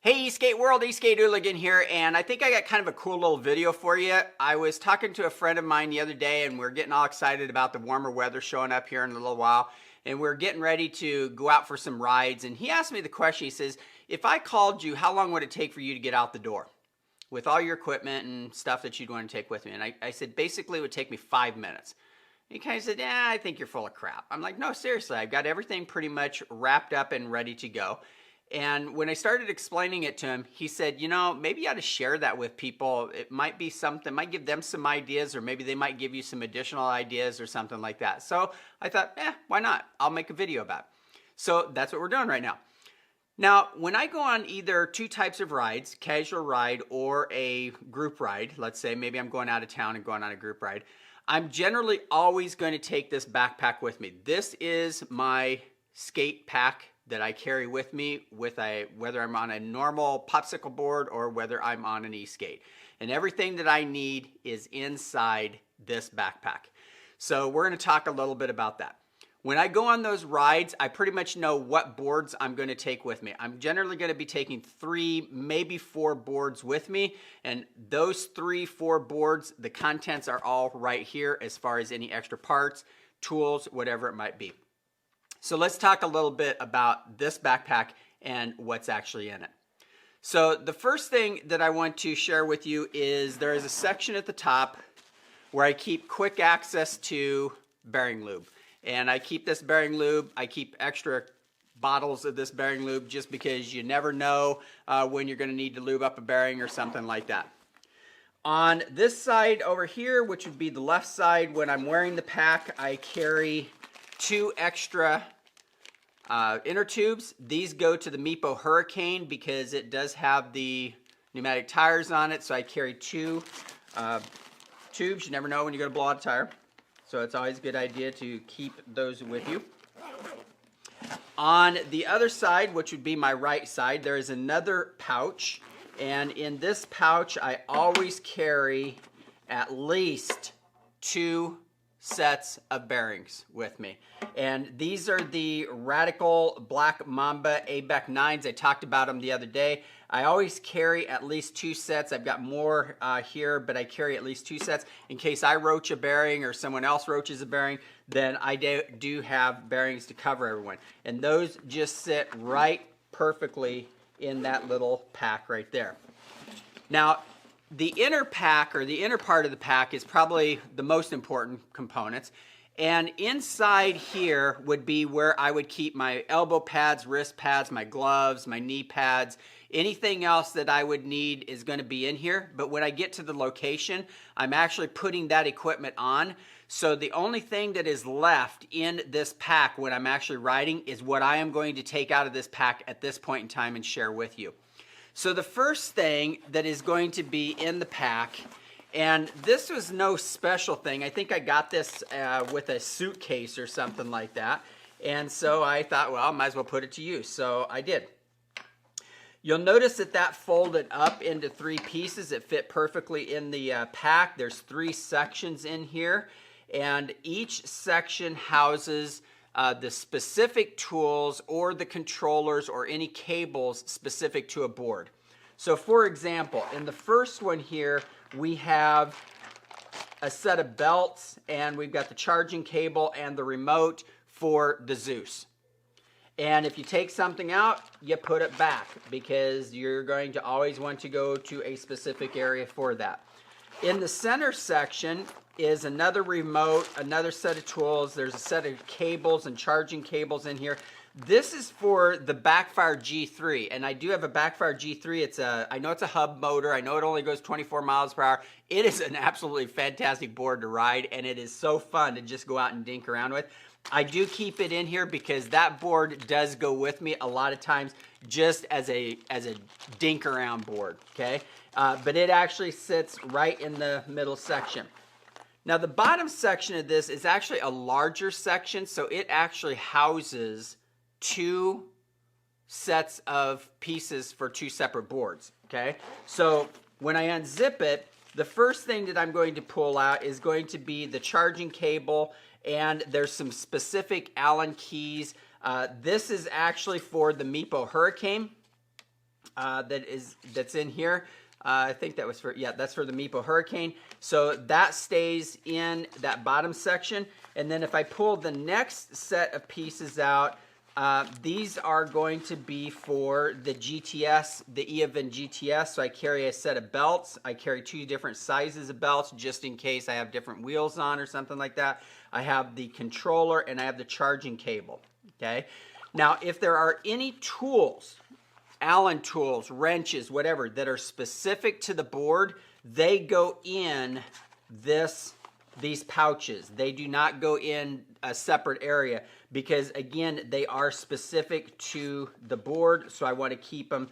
Hey ESK8 World, ESK8 Hooligan here, and I think I got kind of a cool little video for you. I was talking to a friend of mine the other day, and we're getting all excited about the warmer weather showing up here in a little while, and we're getting ready to go out for some rides, and he asked me the question. He says, if I called you, how long would it take for you to get out the door with all your equipment and stuff that you'd want to take with me? And I said, basically it would take me 5 minutes. He kind of said, yeah, I think you're full of crap. I'm like, no, seriously, I've got everything pretty much wrapped up and ready to go. And when I started explaining it to him, he said, you know, maybe you ought to share that with people. It might be something, might give them some ideas, or maybe they might give you some additional ideas or something like that. So I thought, why not? I'll make a video about it. So that's what we're doing right now. Now, when I go on either two types of rides, casual ride or a group ride, let's say maybe I'm going out of town and going on a group ride, I'm generally always going to take this backpack with me. This is my skate pack that I carry with me whether I'm on a normal popsicle board or whether I'm on an e-skate. And everything that I need is inside this backpack. So we're going to talk a little bit about that. When I go on those rides, I pretty much know what boards I'm going to take with me. I'm generally going to be taking 3, maybe 4 boards with me. And those 3, 4 boards, the contents are all right here as far as any extra parts, tools, whatever it might be. So let's talk a little bit about this backpack and what's actually in it. So the first thing that I want to share with you is there is a section at the top where I keep quick access to bearing lube. And I keep this bearing lube, I keep extra bottles of this bearing lube just because you never know when you're going to need to lube up a bearing or something like that. On this side over here, which would be the left side, when I'm wearing the pack, I carry 2 extra inner tubes. These go to the Meepo Hurricane because it does have the pneumatic tires on it, so I carry 2 tubes. You never know when you're going to blow out a tire, so it's always a good idea to keep those with you. On the other side, which would be my right side, there is another pouch, and in this pouch I always carry at least 2 sets of bearings with me. And these are the Radical Black Mamba ABEC 9s. I talked about them the other day. I always carry at least 2 sets. I've got more here, but I carry at least 2 sets in case I roach a bearing or someone else roaches a bearing. Then I do have bearings to cover everyone. And those just sit right perfectly in that little pack right there. Now, the inner pack, or the inner part of the pack, is probably the most important components. And inside here would be where I would keep my elbow pads, wrist pads, my gloves, my knee pads. Anything else that I would need is going to be in here. But when I get to the location, I'm actually putting that equipment on. So the only thing that is left in this pack when I'm actually riding is what I am going to take out of this pack at this point in time and share with you. So the first thing that is going to be in the pack, and this was no special thing. I think I got this with a suitcase or something like that. And so I thought, well, I might as well put it to use. So I did. You'll notice that that folded up into 3 pieces. It fit perfectly in the pack. There's 3 sections in here. And each section houses the specific tools or the controllers or any cables specific to a board. So for example, in the first one here, we have a set of belts, and we've got the charging cable and the remote for the Zeus. And if you take something out, you put it back because you're going to always want to go to a specific area for that. In the center section is another remote, another set of tools. There's a set of cables and charging cables in here. This is for the Backfire G3, and I do have a Backfire G3. I know it's a hub motor. I know it only goes 24 miles per hour. It is an absolutely fantastic board to ride, and it is so fun to just go out and dink around with. I do keep it in here because that board does go with me a lot of times just as a dink around board, okay? But it actually sits right in the middle section. Now the bottom section of this is actually a larger section, so it actually houses 2 sets of pieces for 2 separate boards, okay? So when I unzip it, the first thing that I'm going to pull out is going to be the charging cable, and there's some specific Allen keys. This is actually for the Meepo Hurricane. that's in here. I think that was for, yeah, that's for the Meepo Hurricane. So that stays in that bottom section. And then if I pull the next set of pieces out, these are going to be for the GTS, the ESK8 GTS. So I carry a set of belts. I carry 2 different sizes of belts just in case I have different wheels on or something like that. I have the controller and I have the charging cable. Okay. Now, if there are any tools, Allen tools, wrenches, whatever, that are specific to the board, they go in these pouches. They do not go in a separate area because, again, they are specific to the board, so I want to keep them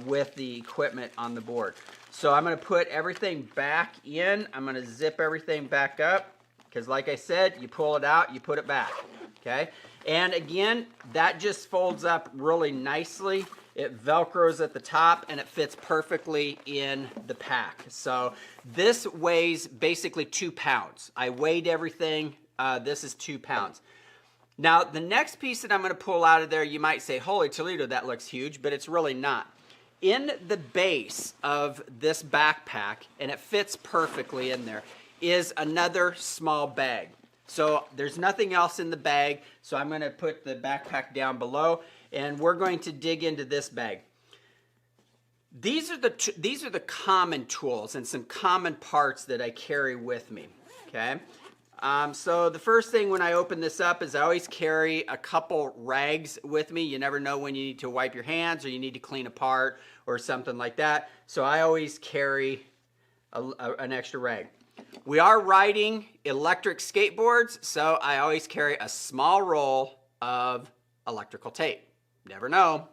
with the equipment on the board. So I'm going to put everything back in. I'm going to zip everything back up because, like I said, you pull it out, you put it back, okay? And again, that just folds up really nicely. It Velcros at the top and it fits perfectly in the pack. So this weighs basically 2 pounds. I weighed everything. This is 2 pounds. Now, the next piece that I'm going to pull out of there, you might say, holy Toledo, that looks huge, but it's really not. In the base of this backpack, and it fits perfectly in there, is another small bag. So there's nothing else in the bag, so I'm going to put the backpack down below, and we're going to dig into this bag. These are the common tools and some common parts that I carry with me, okay? So the first thing when I open this up is I always carry a couple rags with me. You never know when you need to wipe your hands or you need to clean a part or something like that. So I always carry an extra rag. We are riding electric skateboards, so I always carry a small roll of electrical tape. Never know.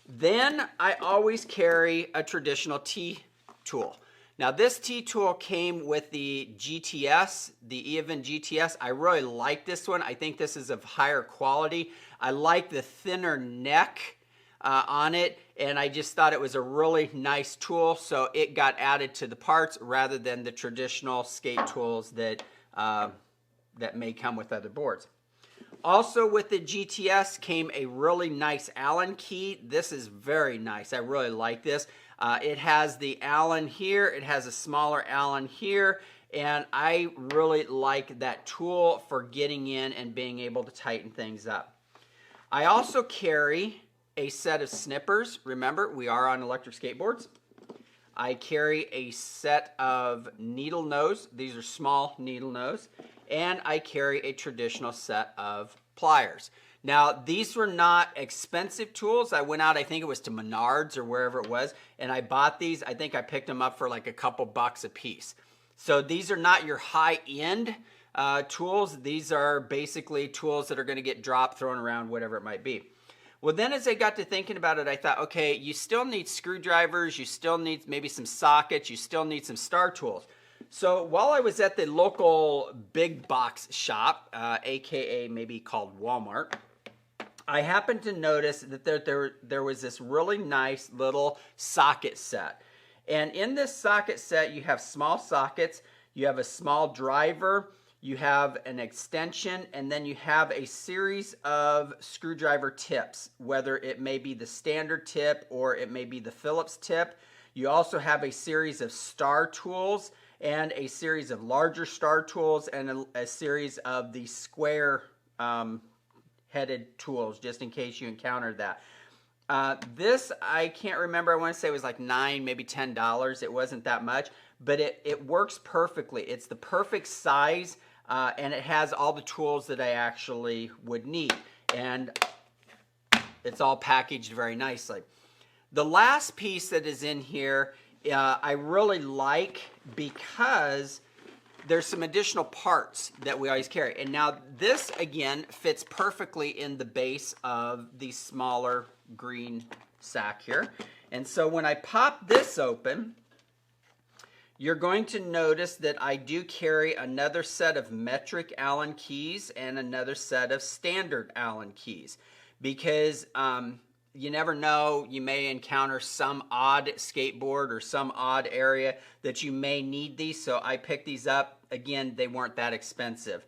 Then I always carry a traditional T-tool. Now this T-tool came with the GTS, the ESK8 GTS. I really like this one. I think this is of higher quality. I like the thinner neck on it, and I just thought it was a really nice tool, so it got added to the parts rather than the traditional skate tools that may come with other boards. Also with the GTS came a really nice Allen key. This is very nice. I really like this. It has the Allen here. It has a smaller Allen here. And I really like that tool for getting in and being able to tighten things up. I also carry a set of snippers. Remember, we are on electric skateboards. I carry a set of needle nose. These are small needle nose. And I carry a traditional set of pliers. Now, these were not expensive tools. I went out, I think it was to Menards or wherever it was, and I bought these. I think I picked them up for like a couple bucks a piece. So these are not your high-end tools. These are basically tools that are going to get dropped, thrown around, whatever it might be. Well, then as I got to thinking about it, I thought, okay, you still need screwdrivers, you still need maybe some sockets, you still need some star tools. So while I was at the local big box shop, aka maybe called Walmart, I happened to notice that there was this really nice little socket set. And in this socket set, you have small sockets, you have a small driver, you have an extension, and then you have a series of screwdriver tips, whether it may be the standard tip or it may be the Phillips tip. You also have a series of star tools and a series of larger star tools and a series of the square headed tools, just in case you encountered that. This, I can't remember, I want to say it was like $9, maybe $10. It wasn't that much, but it works perfectly. It's the perfect size, and it has all the tools that I actually would need. And it's all packaged very nicely. The last piece that is in here, I really like because there's some additional parts that we always carry. And now this, again, fits perfectly in the base of the smaller green sack here. And so when I pop this open, you're going to notice that I do carry another set of metric Allen keys and another set of standard Allen keys. Because you never know, you may encounter some odd skateboard or some odd area that you may need these, so I picked these up. Again, they weren't that expensive.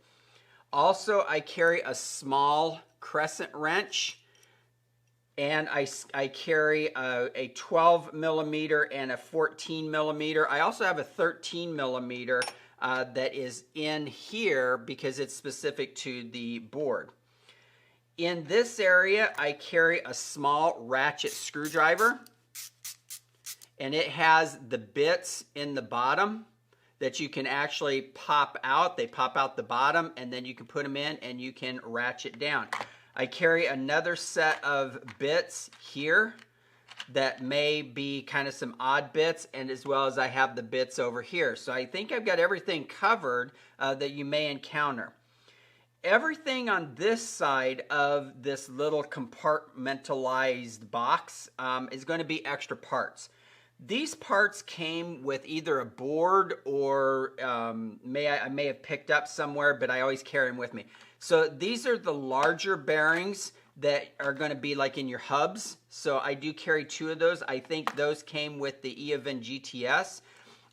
Also, I carry a small crescent wrench, and I carry a 12 millimeter and a 14 millimeter. I also have a 13 millimeter that is in here because it's specific to the board. In this area, I carry a small ratchet screwdriver, and it has the bits in the bottom that you can actually pop out. They pop out the bottom, and then you can put them in and you can ratchet down. I carry another set of bits here that may be kind of some odd bits, and as well as I have the bits over here. So I think I've got everything covered that you may encounter. Everything on this side of this little compartmentalized box is going to be extra parts. These parts came with either a board or I may have picked up somewhere, but I always carry them with me. So these are the larger bearings that are going to be like in your hubs. So I do carry 2 of those. I think those came with the ESK8 GTS.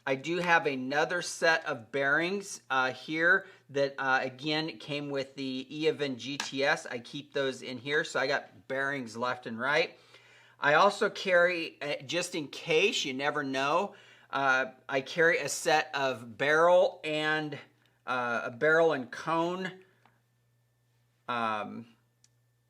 I do have another set of bearings here that again came with the ESK8 GTS. I keep those in here, so I got bearings left and right. I also carry, just in case, you never know, I carry a set of barrel and cone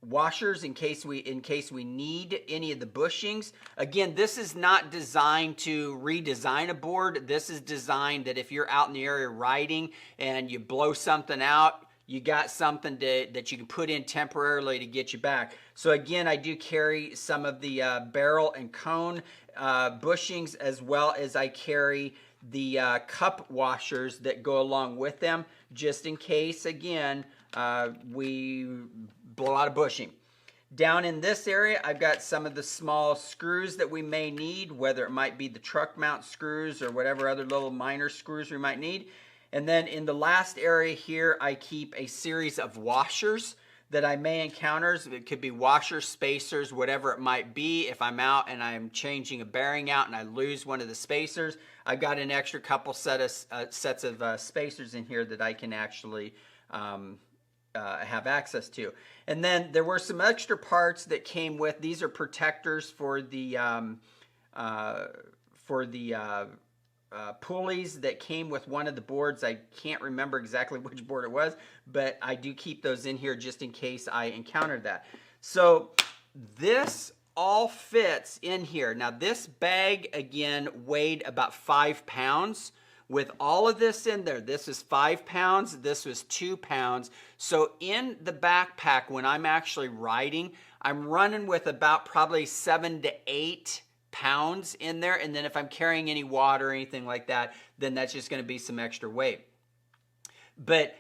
washers in case we need any of the bushings. Again, this is not designed to redesign a board. This is designed that if you're out in the area riding and you blow something out, you got something that you can put in temporarily to get you back. So again, I do carry some of the barrel and cone bushings, as well as I carry the cup washers that go along with them, just in case, again, we blow out a bushing. Down in this area, I've got some of the small screws that we may need, whether it might be the truck mount screws or whatever other little minor screws we might need. And then in the last area here, I keep a series of washers that I may encounter. It could be washers, spacers, whatever it might be. If I'm out and I'm changing a bearing out and I lose one of the spacers, I've got an extra couple sets of spacers in here that I can actually have access to. And then there were some extra parts that came with. These are protectors for the pulleys that came with one of the boards. I can't remember exactly which board it was, but I do keep those in here just in case I encounter that. So this all fits in here. Now this bag again weighed about 5 pounds. With all of this in there, this is 5 pounds, this was 2 pounds. So in the backpack, when I'm actually riding, I'm running with about probably 7 to 8 pounds in there. And then if I'm carrying any water or anything like that, then that's just going to be some extra weight. But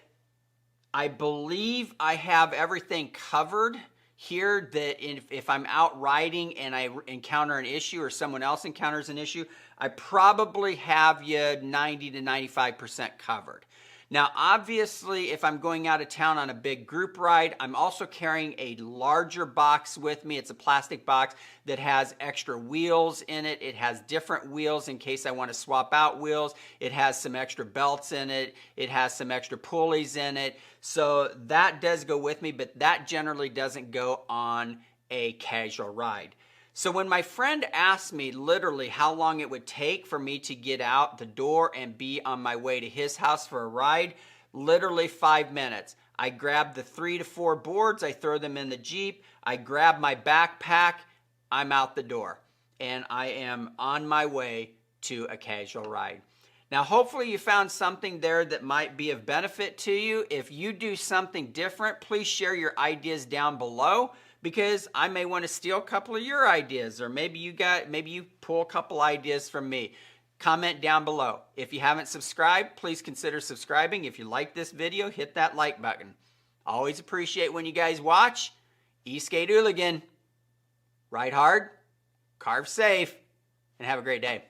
I believe I have everything covered here, that if I'm out riding and I encounter an issue or someone else encounters an issue, I probably have you 90 to 95% covered. Now, obviously, if I'm going out of town on a big group ride, I'm also carrying a larger box with me. It's a plastic box that has extra wheels in it. It has different wheels in case I want to swap out wheels. It has some extra belts in it. It has some extra pulleys in it. So that does go with me, but that generally doesn't go on a casual ride. So when my friend asked me literally how long it would take for me to get out the door and be on my way to his house for a ride, literally 5 minutes. I grab the 3 to 4 boards, I throw them in the Jeep, I grab my backpack, I'm out the door, and I am on my way to a casual ride. Now, hopefully you found something there that might be of benefit to you. If you do something different, please share your ideas down below, because I may want to steal a couple of your ideas, or maybe you pull a couple ideas from me. Comment down below. If you haven't subscribed, please consider subscribing. If you like this video, hit that like button. Always appreciate when you guys watch. ESK8 Hooligan. Ride hard, carve safe, and have a great day.